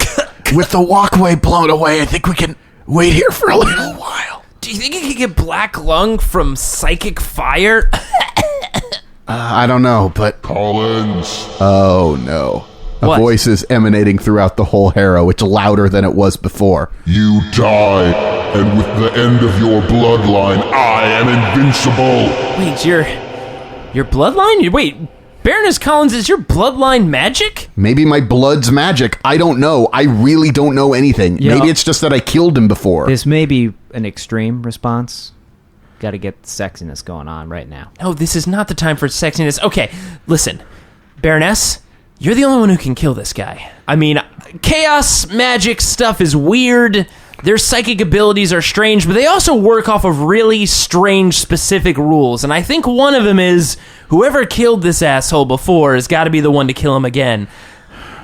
with the walkway blown away, I think we can wait here for a little while. Do you think you could get black lung from psychic fire? I don't know, but... Collins. Oh, no. A voice is emanating throughout the whole harrow. It's louder than it was before. You die, and with the end of your bloodline, I am invincible. Wait, your bloodline? Wait, Baroness Collins, is your bloodline magic? Maybe my blood's magic. I don't know. I really don't know anything. Yeah. Maybe it's just that I killed him before. This may be an extreme response. Got to get sexiness going on right now. Oh, this is not the time for sexiness. Okay, listen, Baroness, you're the only one who can kill this guy. I mean, chaos magic stuff is weird. Their psychic abilities are strange, but they also work off of really strange specific rules. And I think one of them is whoever killed this asshole before has got to be the one to kill him again.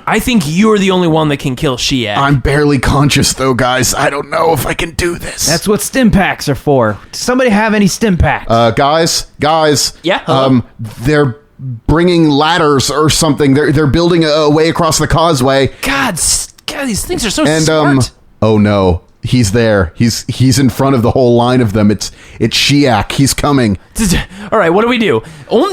I think you're the only one that can kill Shiak. I'm barely conscious, though, guys. I don't know if I can do this. That's what stim packs are for. Does somebody have any stim packs? Guys. Yeah, hello? They're bringing ladders or something. They're building a way across the causeway. God, these things are so smart. Oh no. He's there. He's in front of the whole line of them. It's Shiak. He's coming. All right, what do we do?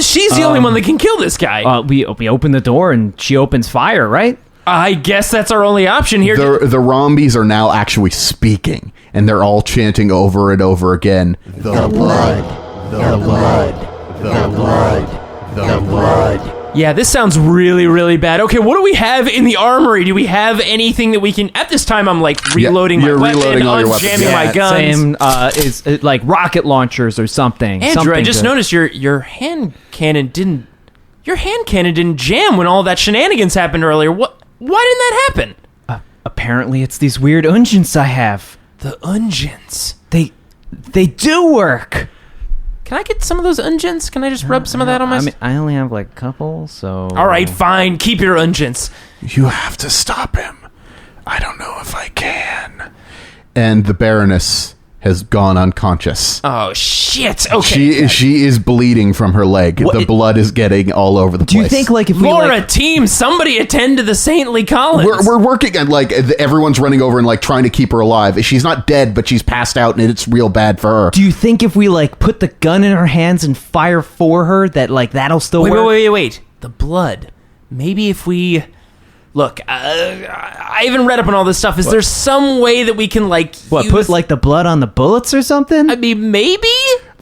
She's the only one that can kill this guy. We open the door and she opens fire, right? I guess that's our only option here. The Rombies are now actually speaking, and they're all chanting over and over again. The blood. The blood. The blood. The blood. Yeah, this sounds really, really bad. Okay, what do we have in the armory? Do we have anything that we can... At this time, I'm, like, reloading my weapon, unjamming my guns. Same, is like rocket launchers or something. Andrew, I just noticed your hand cannon didn't... Your hand cannon didn't jam when all that shenanigans happened earlier. Why didn't that happen? Apparently, it's these weird unguents I have. The unguents? They do work. Can I get some of those unguents? Can I just rub some of that on my... I only have like a couple, so... All right, fine. Keep your unguents. You have to stop him. I don't know if I can. And the Baroness has gone unconscious. Oh, shit. Okay. She is bleeding from her leg. The blood is getting all over the place. Do you think, like, if we... Laura, team, somebody attend to the saintly Collins. We're working on, like, everyone's running over and, like, trying to keep her alive. She's not dead, but she's passed out, and it's real bad for her. Do you think if we, like, put the gun in her hands and fire for her, that, like, that'll still work? Wait. The blood. Maybe if we... Look, I haven't read up on all this stuff. Is there some way that we can, like... put, like, the blood on the bullets or something? I mean, maybe?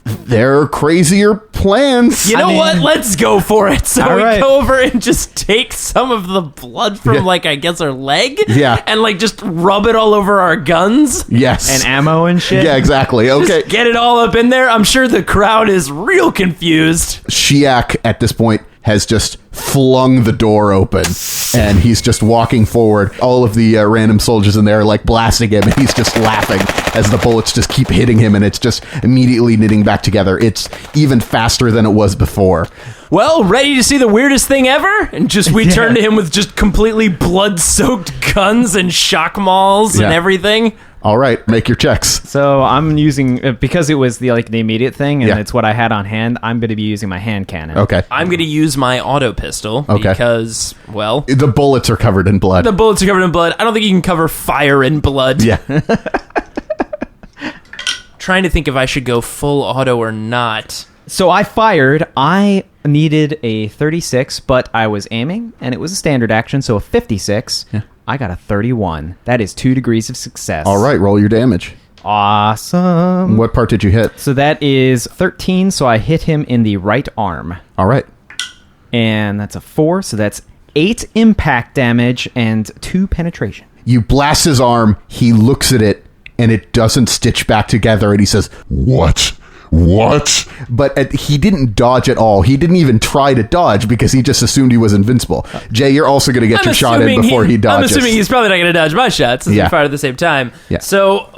There are crazier plans. You know what? Let's go for it. So we right. go over and just take some of the blood from, like, I guess our leg? Yeah. And, like, just rub it all over our guns? Yes. And ammo and shit? Yeah, exactly. Okay. Just get it all up in there. I'm sure the crowd is real confused. Shiak, at this point, has just flung the door open, and he's just walking forward. All of the random soldiers in there are like blasting him, and he's just laughing as the bullets just keep hitting him, and it's just immediately knitting back together. It's even faster than it was before. Well, ready to see the weirdest thing ever? And just we turn to him with just completely blood-soaked guns and shock mauls and everything. All right, make your checks. So I'm using, because it was the immediate thing, and Yeah. it's what I had on hand, I'm going to be using my hand cannon. Okay. I'm going to use my auto pistol Okay. because, well, The bullets are covered in blood. the bullets are covered in blood. I don't think you can cover fire in blood. Yeah. Trying to think if I should go full auto or not. So I fired. I needed a 36, but I was aiming, and it was a standard action, so a 56. Yeah. I got a 31. That is 2 degrees of success. All right, roll your damage. Awesome. What part did you hit? So that is 13, so I hit him in the right arm. All right. And that's a 4, so that's 8 impact damage and 2 penetration. You blast his arm, he looks at it, and it doesn't stitch back together, and he says, What? What? but he didn't dodge at all. He didn't even try to dodge because he just assumed he was invincible. Jay, you're also going to get your shot in before he dodges. I'm assuming he's probably not going to dodge my shots since Yeah. we fired at the same time. Yeah. So,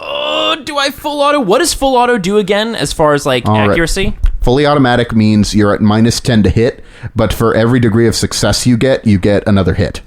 do I full auto? What does full auto do again as far as All right. accuracy? Fully automatic means you're at minus 10 to hit, but for every degree of success you get another hit.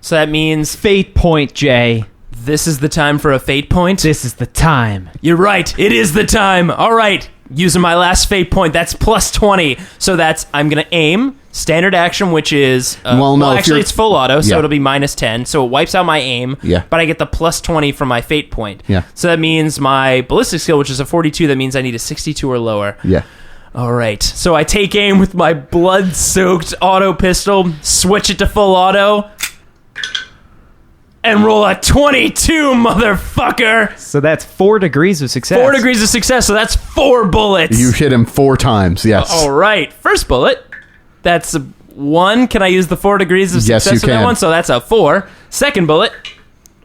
So that means Fate point, Jay. this is the time for a fate point. This is the time. You're right. It is the time. All right. Using my last fate point, that's plus 20. So that's, I'm going to aim, standard action, which is, Well, no, if actually you're- it's full auto, so Yeah. it'll be minus 10. So it wipes out my aim, Yeah. but I get the plus 20 from my fate point. Yeah. So that means my ballistic skill, which is a 42, that means I need a 62 or lower. Yeah. All right. So I take aim with my blood-soaked auto pistol, switch it to full auto, and roll a 22, motherfucker! So that's 4 degrees of success. 4 degrees of success, so that's 4 bullets. You hit him 4 times, yes. All right. First bullet, that's a 1. Can I use the 4 degrees of Yes, success you for that can. one? So that's a 4. Second bullet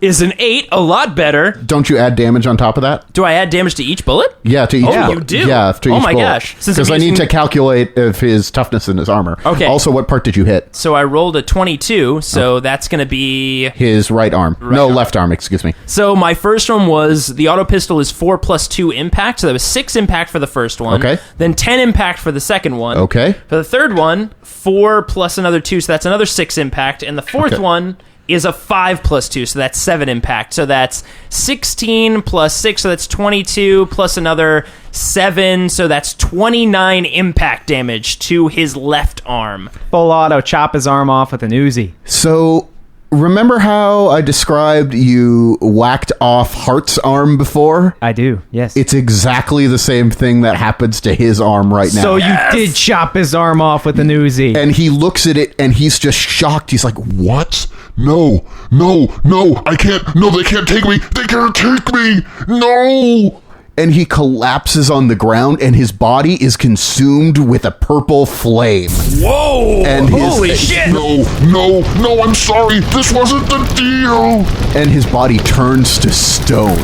is an 8, a lot better. Don't you add damage on top of that? Do I add damage to each bullet? Yeah, to each Oh, bullet. you do? Yeah, to Oh each my bullet. gosh. Since Because I'm I need using- to calculate if his toughness and his armor. Okay. Also, what part did you hit? So I rolled a 22, so that's going to be... His right arm. No, arm. left arm, excuse me. So my first one was the auto pistol is 4 plus 2 impact. So that was 6 impact for the first one. Okay. Then 10 impact for the second one. Okay. For the third one, 4 plus another 2. So that's another 6 impact. And the fourth Okay. one is a 5 plus 2. So that's 7 impact. So that's 16 plus 6. So that's 22 plus another 7. So that's 29 impact damage to his left arm. Full auto, chop his arm off with an Uzi. So, remember how I described you whacked off Hart's arm before? I do, yes. It's exactly the same thing that happens to his arm right now. So you did chop his arm off with an Uzi. And he looks at it and he's just shocked. He's like, What? No, I can't. No, they can't take me. They can't take me. No. and he collapses on the ground and his body is consumed with a purple flame. Whoa! And his- Holy shit! No, I'm sorry. This wasn't the deal. And his body turns to stone.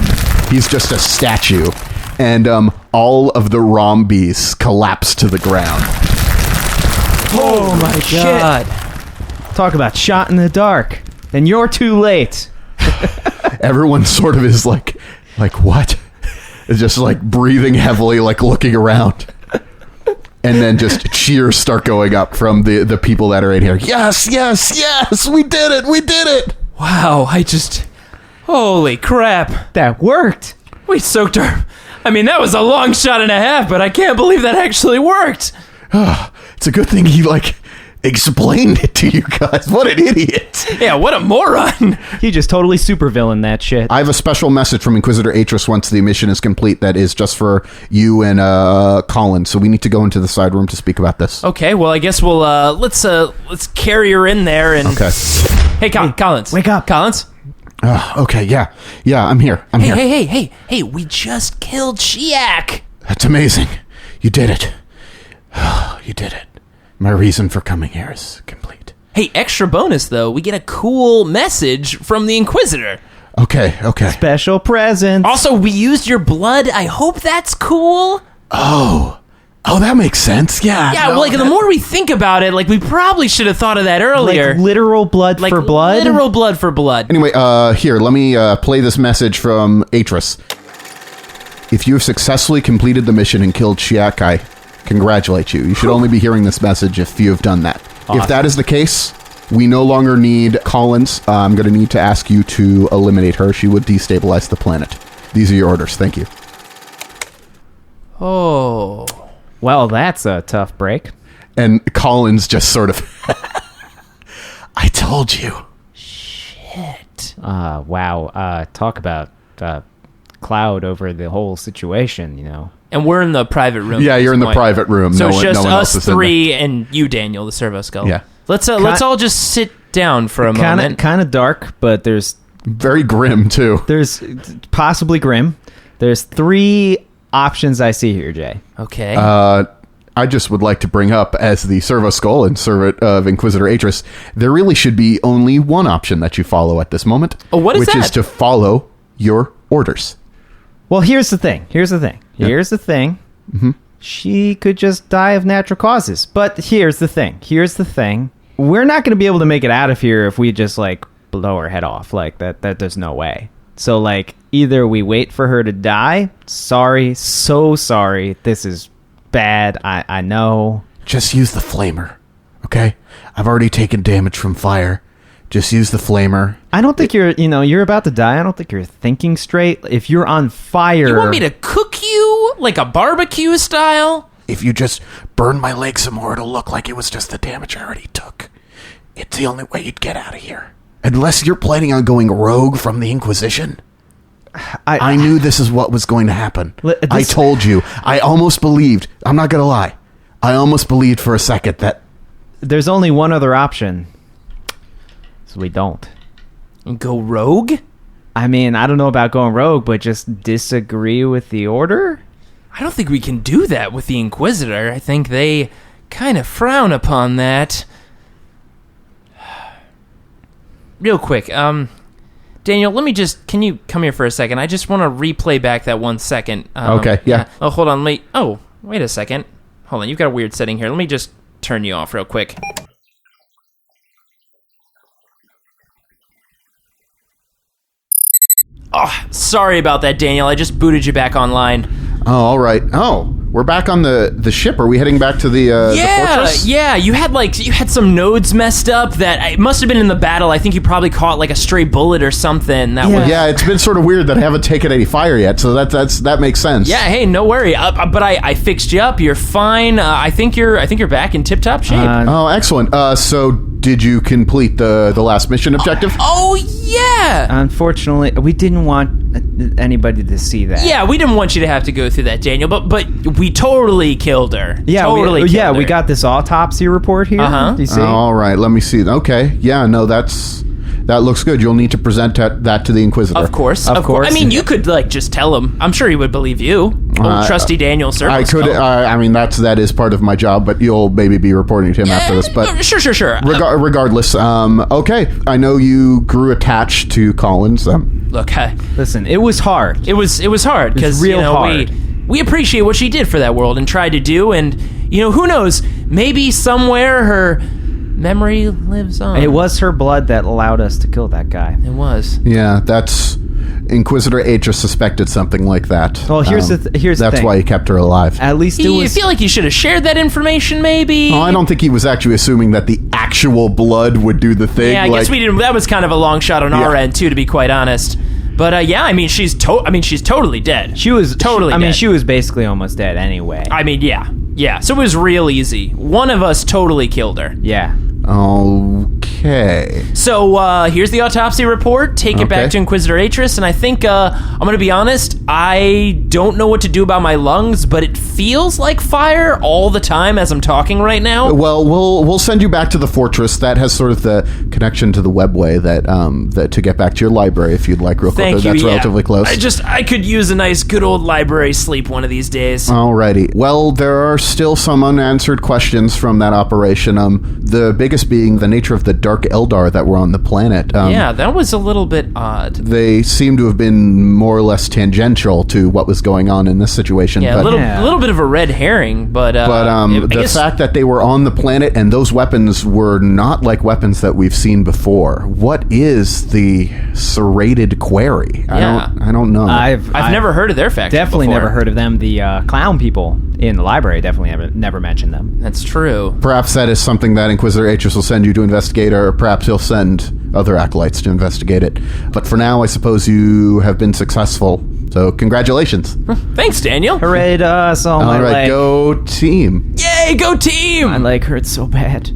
He's just a statue. And all of the Rombies collapse to the ground. Oh my god! Talk about shot in the dark. And you're too late. Everyone sort of is like what? It's just like breathing heavily, like looking around. And then just cheers start going up from the people that are in here. Yes, we did it. Wow! Holy crap! That worked. We soaked our. I mean, that was a long shot and a half, but I can't believe that actually worked. It's a good thing he explained it to you guys. What an idiot. Yeah, what a moron! He just totally supervillain that shit. I have a special message from Inquisitor Atris once the mission is complete that is just for you and Colin. So we need to go into the side room to speak about this. Okay, well, I guess we'll let's carry her in there and. Okay. Hey, Collins, wake up. Collins. Okay, yeah, I'm here. Hey! We just killed Shiak. That's amazing. You did it. You did it. My reason for coming here is complete. Hey, extra bonus though, we get a cool message from the Inquisitor. Okay. Special presents. Also, we used your blood. I hope that's cool. Oh, that makes sense. Yeah. Yeah, no, the more we think about it, we probably should have thought of that earlier. Like literal blood for blood? Literal blood for blood. Anyway, here, let me play this message from Atris. If you have successfully completed the mission and killed Shiak, I congratulate you. You should only be hearing this message if you have done that. Awesome. If that is the case, we no longer need Collins. I'm going to need to ask you to eliminate her. She would destabilize the planet. These are your orders. Thank you. Oh. Well, that's a tough break. And Collins just sort of... I told you. Wow. Talk about cloud over the whole situation, you know. And we're in the private room. Yeah, at you're this in the point. private room. So No it's one- just no one else us is in three and you, Daniel, the servo skull. Yeah. Let's all just sit down for a moment. Kind of dark, but there's Very grim, too. possibly grim. There's 3 options I see here, Jay. Okay. I just would like to bring up, as the Servo Skull and servant of Inquisitor Atris, there really should be only one option that you follow at this moment. Oh, what is which that? is to follow your orders. Well, here's the thing. Mm-hmm. She could just die of natural causes. But here's the thing. We're not going to be able to make it out of here if we just, like, blow her head off. Like, that there's no way. So, like, either we wait for her to die. Sorry. So sorry. This is bad. I know. Just use the flamer, okay? I've already taken damage from fire. Just use the flamer. I don't think you're about to die. I don't think you're thinking straight. If you're on fire... you want me to cook you like a barbecue style? If you just burn my leg some more, it'll look like it was just the damage I already took. It's the only way you'd get out of here. Unless you're planning on going rogue from the Inquisition. I knew this is what was going to happen. I told you. I almost believed. I'm not going to lie. I almost believed for a second that... There's only one other option. So we don't. And go rogue? I mean, I don't know about going rogue, but just disagree with the order? I don't think we can do that with the Inquisitor. I think they kind of frown upon that. Real quick, Daniel, can you come here for a second? I just want to replay back that 1 second. Okay, yeah. Oh, hold on, wait a second. Hold on, you've got a weird setting here. Let me just turn you off real quick. Oh, sorry about that, Daniel. I just booted you back online. Oh, all right. Oh, we're back on the ship. Are we heading back to the fortress? Yeah. You had some nodes messed up that it must have been in the battle. I think you probably caught like a stray bullet or something. Yeah, it's been sort of weird that I haven't taken any fire yet, so that makes sense. Yeah, hey, no worry. But I fixed you up. You're fine. I think you're back in tip-top shape. Oh, excellent. So did you complete the last mission objective? Oh, yeah. Unfortunately, we didn't want anybody to see that. Yeah, we didn't want you to have to go through that, Daniel, but we totally killed her. Yeah, we got this autopsy report here. Uh-huh. Do you see? All right, let me see. Okay, yeah, no, that looks good. You'll need to present that to the Inquisitor. Of course. I mean, you could just tell him. I'm sure he would believe you. Old trusty Daniel Servo. I could. I mean, that is part of my job, but you'll maybe be reporting to him after this. But sure. Regardless, okay. I know you grew attached to Collins. Look, listen, it was hard. It was hard because hard. We appreciate what she did for that world and tried to do, and who knows? Maybe somewhere her memory lives on. It was her blood that allowed us to kill that guy. It was. Yeah, that's Inquisitor Atris suspected something like that. Well, here's the thing. That's why he kept her alive. At least it was. You feel like you should have shared that information, maybe? Oh, I don't think he was actually assuming that the actual blood would do the thing. Yeah, I guess we didn't. That was kind of a long shot on our end too, to be quite honest. But yeah, I mean, she's totally dead. She was totally. I mean, she was basically almost dead anyway. I mean, yeah. So it was real easy. One of us totally killed her. Yeah. Okay. So here's the autopsy report. Take it back to Inquisitor Atris, and I think I'm going to be honest. I don't know what to do about my lungs, but it feels like fire all the time as I'm talking right now. Well, we'll send you back to the fortress. That has sort of the connection to the webway that to get back to your library if you'd like real quick. Thank you. That's relatively close. I could use a nice good old library sleep one of these days. Alrighty. Well, there are still some unanswered questions from that operation. The biggest being the nature of the Dark Eldar that were on the planet. Yeah, that was a little bit odd. They seem to have been more or less tangential to what was going on in this situation. Yeah, a little bit of a red herring, but the fact that they were on the planet and those weapons were not like weapons that we've seen before. What is the serrated quarry? Yeah. I don't know. I've never heard of their faction. Definitely before. never heard of them. The clown people in the library definitely never mentioned them. That's true. Perhaps that is something that Inquisitor Atris will send you to investigate, or perhaps he'll send other acolytes to investigate it. But for now, I suppose you have been successful So congratulations. Thanks, Daniel. Hooray to us! Oh, my All right, leg. go team. Yay, go team! My leg hurts so bad.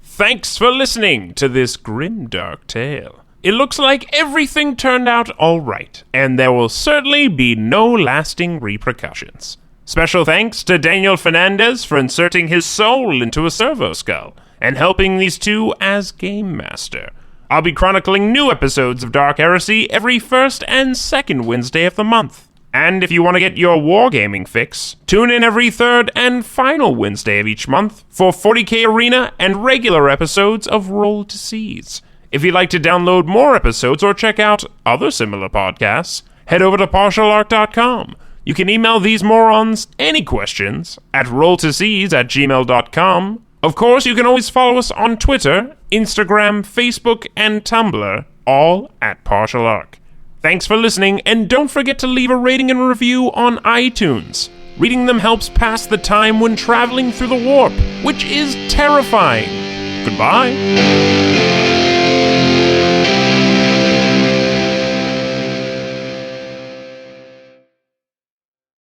Thanks for listening to this grimdark tale. It looks like everything turned out all right, and there will certainly be no lasting repercussions. Special thanks to Daniel Fernandez for inserting his soul into a Servo skull and helping these two as Game Master. I'll be chronicling new episodes of Dark Heresy every first and second Wednesday of the month. And if you want to get your wargaming fix, tune in every third and final Wednesday of each month for 40K Arena and regular episodes of Roll to Seize. If you'd like to download more episodes or check out other similar podcasts, head over to partialarc.com. You can email these morons any questions at rolltoseize@gmail.com. Of course, you can always follow us on Twitter, Instagram, Facebook, and Tumblr, all at Partial Arc. Thanks for listening, and don't forget to leave a rating and review on iTunes. Reading them helps pass the time when traveling through the warp, which is terrifying. Goodbye.